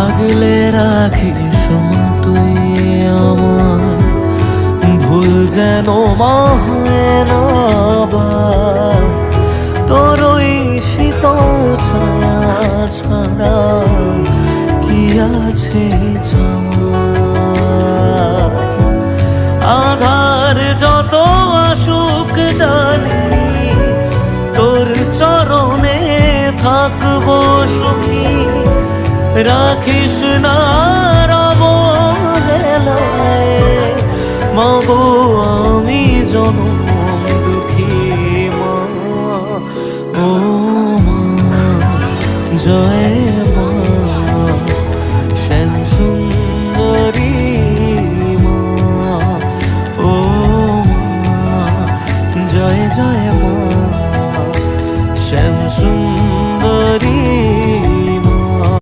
আগলে রাখিস মা তুই আমার, ভুল যেন মা হয় না আবার। তোর ওই শীতল ছায়া ছাড়া কি আছে চাওয়ার? আধার যত আসুক জানি তোর চরণে থাকবো সুখী। রাখিস না অবহেলায় মাগো আমি জনম দুঃখী মা। ও মা জয়